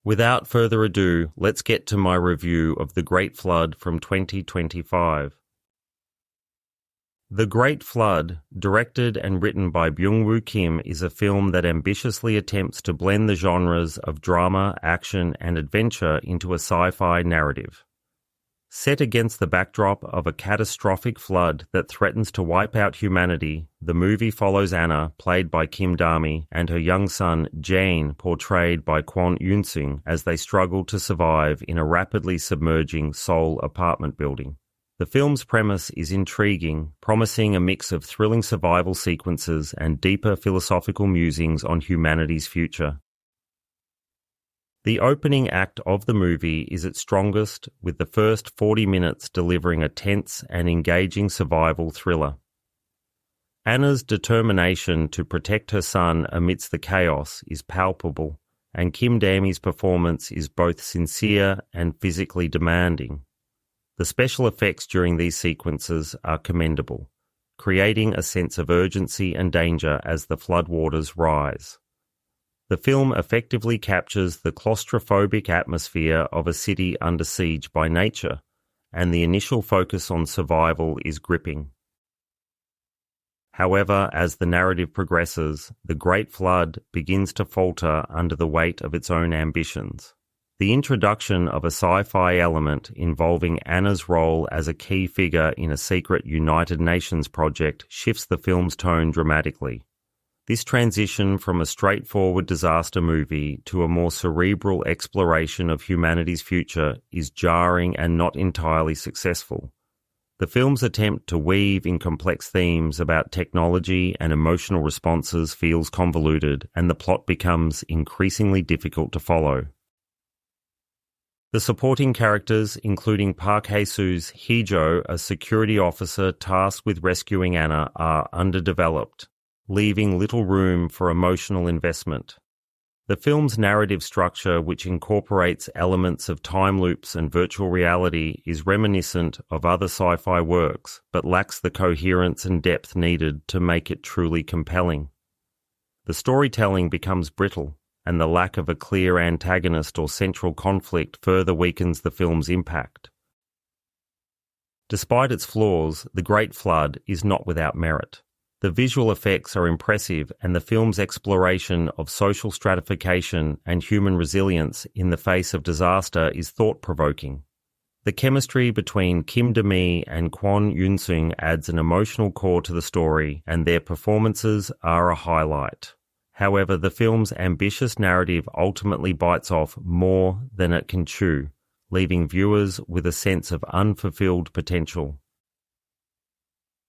Without further ado, let's get to my review of The Great Flood from 2025. The Great Flood, directed and written by Byung-woo Kim, is a film that ambitiously attempts to blend the genres of drama, action, and adventure into a sci-fi narrative. Set against the backdrop of a catastrophic flood that threatens to wipe out humanity, the movie follows Anna, played by Kim Da-mi, and her young son, Jane, portrayed by Kwon Yoon-sung, as they struggle to survive in a rapidly submerging Seoul apartment building. The film's premise is intriguing, promising a mix of thrilling survival sequences and deeper philosophical musings on humanity's future. The opening act of the movie is its strongest, with the first 40 minutes delivering a tense and engaging survival thriller. Anna's determination to protect her son amidst the chaos is palpable, and Kim Da-mi's performance is both sincere and physically demanding. The special effects during these sequences are commendable, creating a sense of urgency and danger as the floodwaters rise. The film effectively captures the claustrophobic atmosphere of a city under siege by nature, and the initial focus on survival is gripping. However, as the narrative progresses, the Great Flood begins to falter under the weight of its own ambitions. The introduction of a sci-fi element involving Anna's role as a key figure in a secret United Nations project shifts the film's tone dramatically. This transition from a straightforward disaster movie to a more cerebral exploration of humanity's future is jarring and not entirely successful. The film's attempt to weave in complex themes about technology and emotional responses feels convoluted, and the plot becomes increasingly difficult to follow. The supporting characters, including Park Hae-soo's Hee-jo, a security officer tasked with rescuing Anna, are underdeveloped, leaving little room for emotional investment. The film's narrative structure, which incorporates elements of time loops and virtual reality, is reminiscent of other sci-fi works, but lacks the coherence and depth needed to make it truly compelling. The storytelling becomes brittle, and the lack of a clear antagonist or central conflict further weakens the film's impact. Despite its flaws, The Great Flood is not without merit. The visual effects are impressive, and the film's exploration of social stratification and human resilience in the face of disaster is thought-provoking. The chemistry between Kim Da-mi and Kwon Yoon-sung adds an emotional core to the story, and their performances are a highlight. However, the film's ambitious narrative ultimately bites off more than it can chew, leaving viewers with a sense of unfulfilled potential.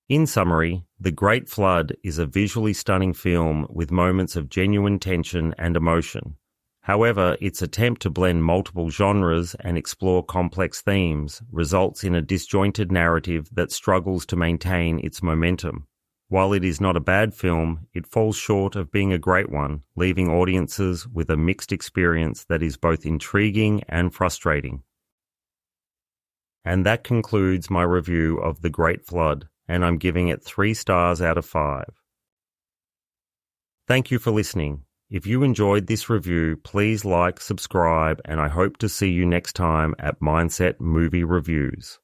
In summary, The Great Flood is a visually stunning film with moments of genuine tension and emotion. However, its attempt to blend multiple genres and explore complex themes results in a disjointed narrative that struggles to maintain its momentum. While it is not a bad film, it falls short of being a great one, leaving audiences with a mixed experience that is both intriguing and frustrating. And that concludes my review of The Great Flood, and I'm giving it 3 stars out of 5. Thank you for listening. If you enjoyed this review, please like, subscribe, and I hope to see you next time at Mindset Movie Reviews.